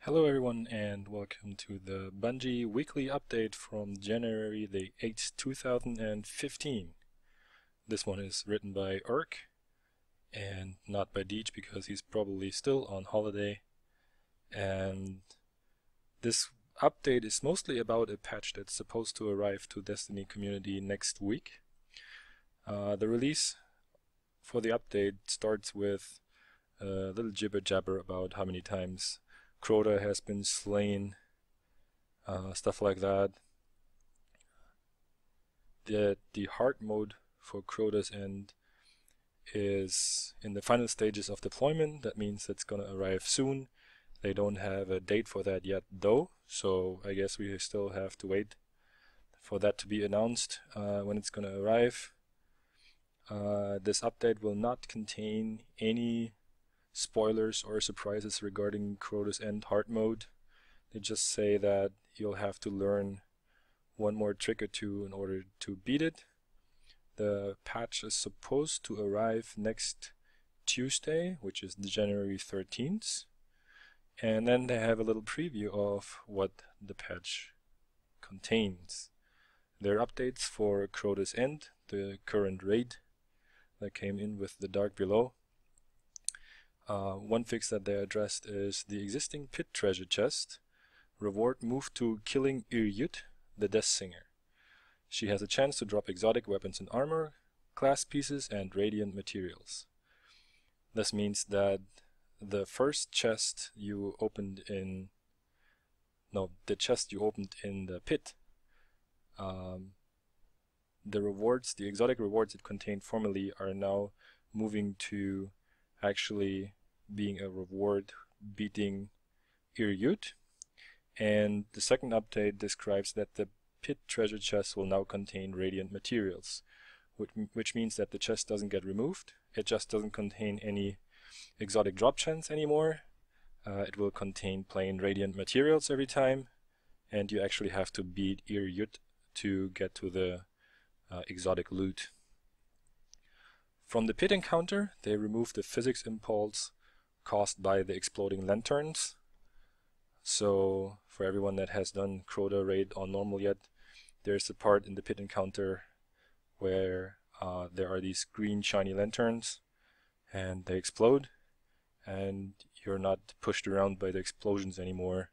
Hello everyone and welcome to the Bungie weekly update from January the 8th, 2015. This one is written by Urk and not by Deej because he's probably still on holiday. And this update is mostly about a patch that's supposed to arrive to Destiny community next week. The release for the update starts with a little jibber jabber about how many times Crota has been slain, stuff like that. The hard mode for Crota's End is in the final stages of deployment. That means it's gonna arrive soon. They don't have a date for that yet though, so I guess we still have to wait for that to be announced when it's gonna arrive. This update will not contain any spoilers or surprises regarding Crota's End hard mode. They just say that you'll have to learn one more trick or two in order to beat it. The patch is supposed to arrive next Tuesday, which is January 13th. And then they have a little preview of what the patch contains. There are updates for Crota's End, the current raid that came in with the Dark Below. One fix that they addressed is the existing pit treasure chest. Reward moved to killing Iryut, the Deathsinger. She has a chance to drop exotic weapons and armor, class pieces, and radiant materials. This means that the first chest you opened in... the chest you opened in the pit, the rewards, the exotic rewards it contained formerly are now moving to actually being a reward beating Iryut. And the second update describes that the pit treasure chest will now contain radiant materials, which means that the chest doesn't get removed. It just doesn't contain any exotic drop chance anymore. It will contain plain radiant materials every time, and you actually have to beat Iryut to get to the exotic loot. From the pit encounter, they removed the physics impulse caused by the exploding lanterns. So for everyone that has done Crota raid on normal yet, there's a part in the pit encounter where there are these green shiny lanterns and they explode and you're not pushed around by the explosions anymore.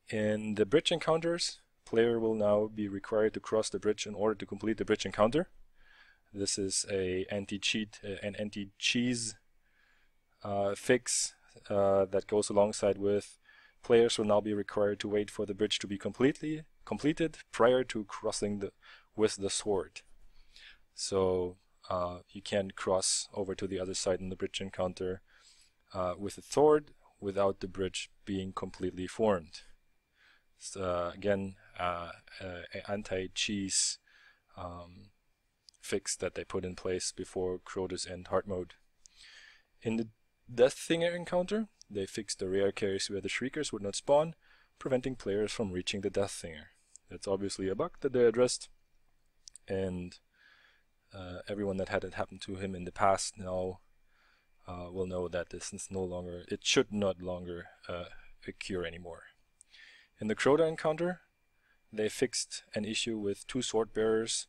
In the bridge encounters, player will now be required to cross the bridge in order to complete the bridge encounter. This is an anti-cheese fix that goes alongside with players will now be required to wait for the bridge to be completed prior to crossing with the sword. So you can't cross over to the other side in the bridge encounter with a sword without the bridge being completely formed. So, again, anti-cheese fix that they put in place before Crota's End hard mode. In the Deathsinger Encounter, they fixed the rare carries where the Shriekers would not spawn, preventing players from reaching the Deathsinger. That's obviously a bug that they addressed, and everyone that had it happen to him in the past now will know that this is it should not longer occur anymore. In the Crota Encounter, they fixed an issue with two sword bearers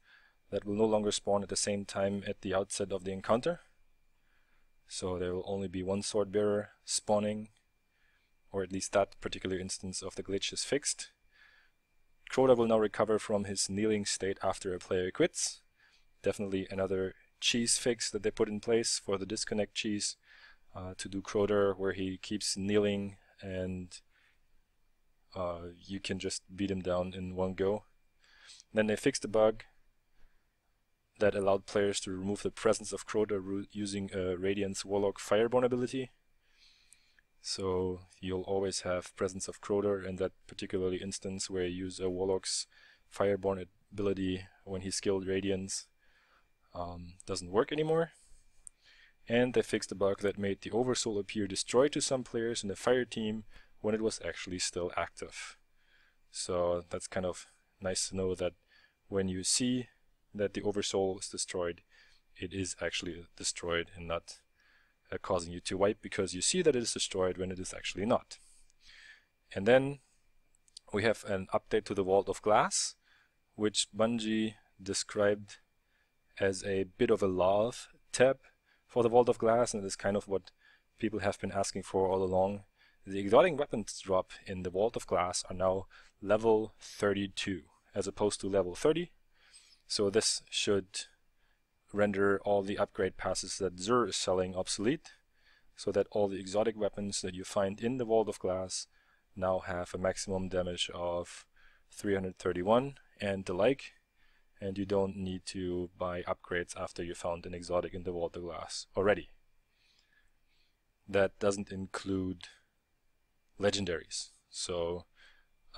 that will no longer spawn at the same time at the outset of the encounter. So there will only be one sword bearer spawning, or at least that particular instance of the glitch is fixed. Crota will now recover from his kneeling state after a player quits. Definitely another cheese fix that they put in place for the disconnect cheese to do Crota, where he keeps kneeling and you can just beat him down in one go. Then they fixed the bug that allowed players to remove the presence of Crota using a Radiant's Warlock Fireborn ability. So you'll always have presence of Crota in that particular instance where you use a Warlock's Fireborn ability when he's skilled Radiance. Doesn't work anymore. And they fixed the bug that made the Oversoul appear destroyed to some players in the fire team when it was actually still active. So that's kind of nice to know that when you see that the Oversoul is destroyed, it is actually destroyed and not causing you to wipe because you see that it is destroyed when it is actually not. And then we have an update to the Vault of Glass, which Bungie described as a bit of a love tab for the Vault of Glass, and it is kind of what people have been asking for all along. The exotic weapons drop in the Vault of Glass are now level 32 as opposed to level 30. So this should render all the upgrade passes that Zur is selling obsolete, so that all the exotic weapons that you find in the Vault of Glass now have a maximum damage of 331 and the like, and you don't need to buy upgrades after you found an exotic in the Vault of Glass already. That doesn't include legendaries. So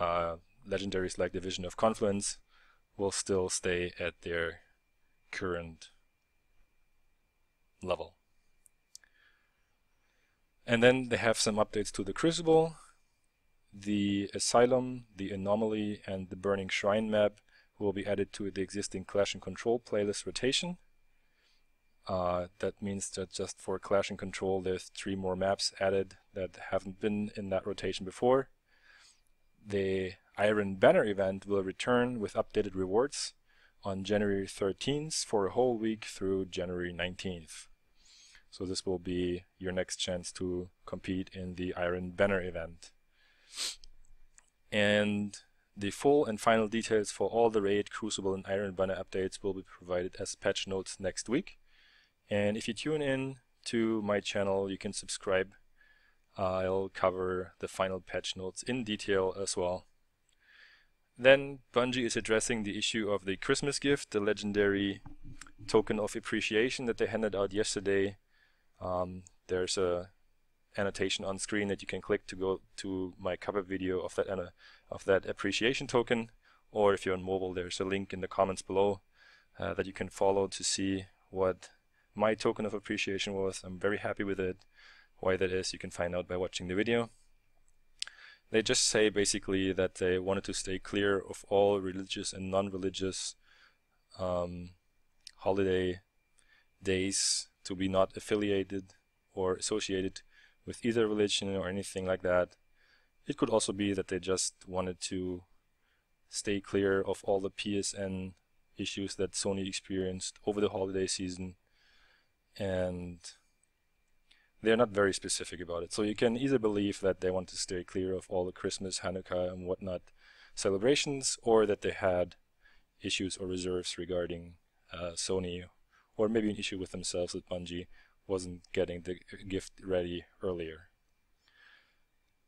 legendaries like the Vision of Confluence will still stay at their current level. And then they have some updates to the Crucible. The Asylum, the Anomaly, and the Burning Shrine map will be added to the existing Clash and Control playlist rotation. That means that just for Clash and Control there's 3 more maps added that haven't been in that rotation before. The Iron Banner event will return with updated rewards on January 13th for a whole week through January 19th. So this will be your next chance to compete in the Iron Banner event. And the full and final details for all the Raid, Crucible, and Iron Banner updates will be provided as patch notes next week. And if you tune in to my channel, you can subscribe. I'll cover the final patch notes in detail as well. Then Bungie is addressing the issue of the Christmas gift, the legendary token of appreciation that they handed out yesterday. There's a annotation on screen that you can click to go to my cover video of that appreciation token, or if you're on mobile, there's a link in the comments below that you can follow to see what my token of appreciation was. I'm very happy with it. Why that is, you can find out by watching the video. They just say basically that they wanted to stay clear of all religious and non-religious holiday days, to be not affiliated or associated with either religion or anything like that. It could also be that they just wanted to stay clear of all the PSN issues that Sony experienced over the holiday season, and they're not very specific about it. So you can either believe that they want to stay clear of all the Christmas, Hanukkah, and whatnot celebrations, or that they had issues or reserves regarding Sony, or maybe an issue with themselves that Bungie wasn't getting the gift ready earlier.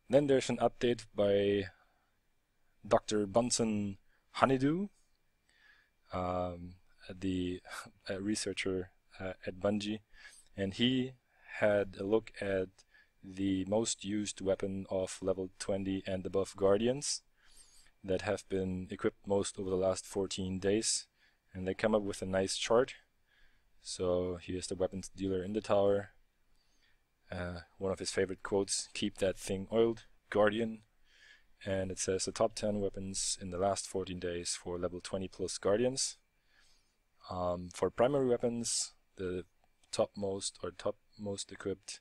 Then there's an update by Dr. Bunsen Honeydew, the researcher at Bungie, and he had a look at the most used weapon of level 20 and above Guardians that have been equipped most over the last 14 days, and they come up with a nice chart. So here's the weapons dealer in the tower. One of his favorite quotes, "Keep that thing oiled, Guardian." And it says the top 10 weapons in the last 14 days for level 20 plus Guardians. For primary weapons, the most equipped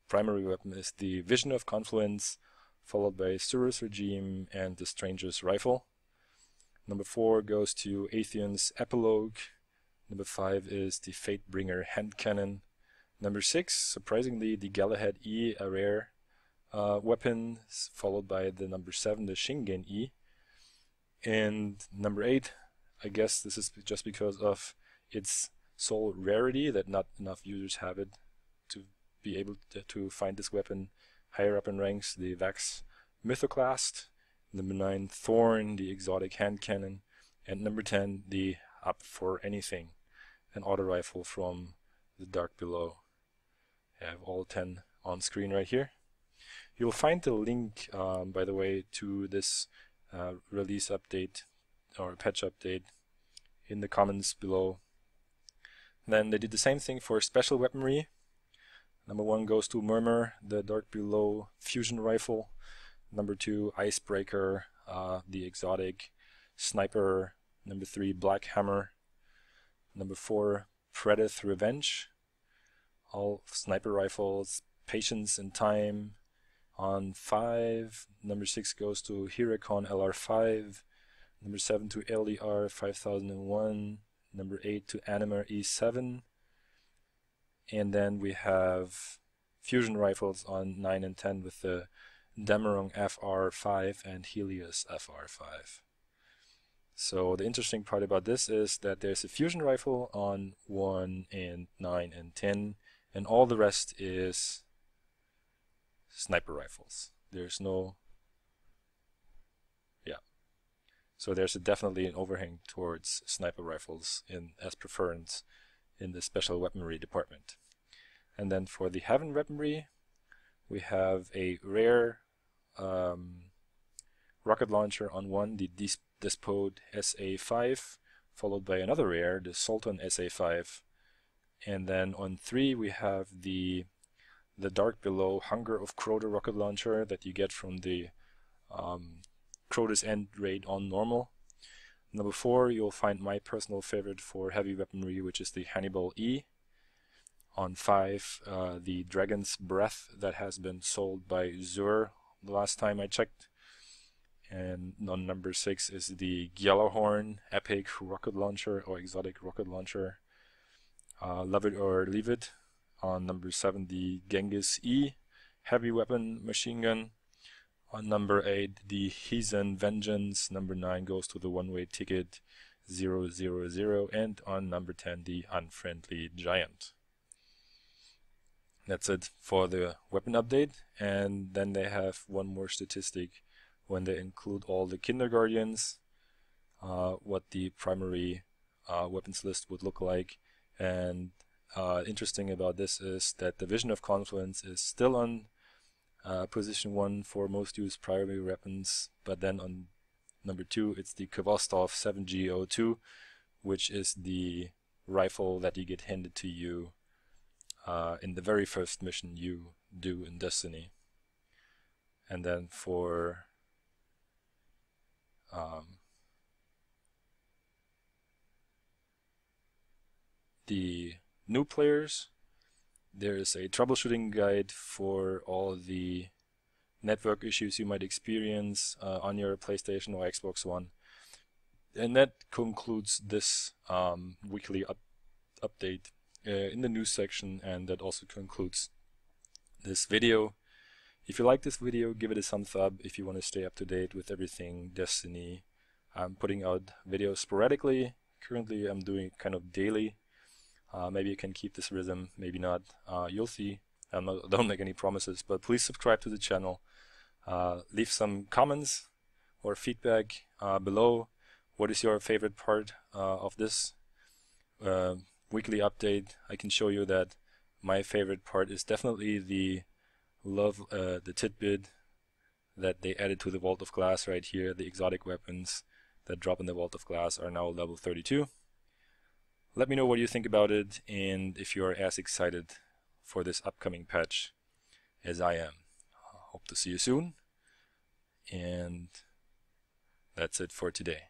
primary weapon is the Vision of Confluence, followed by Surus Regime and the Stranger's Rifle. Number 4 goes to Atheon's Epilogue. Number 5 is the Fatebringer Hand Cannon. Number 6, surprisingly, the Galahad E, a rare weapon, followed by the number 7, the Shingen E. And number 8, I guess this is just because of its sole rarity, that not enough users have it to be able to find this weapon higher up in ranks, the Vax Mythoclast. Number 9, Thorn, the exotic hand cannon. And number 10, the Up for Anything, an auto rifle from the Dark Below. I have all 10 on screen right here. You'll find the link, by the way, to this release update or patch update in the comments below. Then they did the same thing for special weaponry. Number 1 goes to Murmur, the Dark Below fusion rifle. Number 2, Icebreaker, the exotic sniper. Number 3, Black Hammer. Number 4, Predith Revenge, all sniper rifles. Patience and Time, On 5, number 6 goes to Hiracon LR5, number 7 to LER 5001, number 8 to Animer E7, and then we have fusion rifles on 9 and 10 with the Dämmerung FR5 and Helios FR5. So the interesting part about this is that there's a fusion rifle on 1 and 9 and 10, and all the rest is sniper rifles. There's no, so there's definitely an overhang towards sniper rifles as preference in the special weaponry department. And then for the Heaven weaponry, we have a rare rocket launcher on 1, the Despot SA5, followed by another rare, the Sultan SA5. And then on 3 we have the Dark Below Hunger of Crota rocket launcher that you get from the Crota's End raid on normal. Number 4, you'll find my personal favorite for heavy weaponry, which is the Hannibal E. On 5, the Dragon's Breath that has been sold by Zur the last time I checked. And on number 6 is the Gjallarhorn Epic rocket launcher or exotic rocket launcher. Love it or leave it. On number 7, the Genghis E heavy weapon machine gun. On number 8, the Heathen Vengeance. Number 9 goes to the one-way ticket 000. And on number 10, the Unfriendly Giant. That's it for the weapon update. And then they have one more statistic when they include all the Kinderguardians, what the primary weapons list would look like. And interesting about this is that the Vision of Confluence is still on position 1 for most used primary weapons, but then on number 2 it's the Kvostov 7G02, which is the rifle that you get handed to you in the very first mission you do in Destiny. And then for the new players, there is a troubleshooting guide for all the network issues you might experience on your PlayStation or Xbox One. And that concludes this weekly update in the news section, and that also concludes this video. If you like this video, give it a thumbs up if you want to stay up to date with everything Destiny. I'm putting out videos sporadically. Currently I'm doing it kind of daily. Maybe you can keep this rhythm, maybe not. You'll see. Don't make any promises, but please subscribe to the channel. Leave some comments or feedback below. What is your favorite part of this weekly update? I can show you that my favorite part is definitely the tidbit that they added to the Vault of Glass right here. The exotic weapons that drop in the Vault of Glass are now level 32. Let me know what you think about it, and if you're as excited for this upcoming patch as I am. Hope to see you soon, and that's it for today.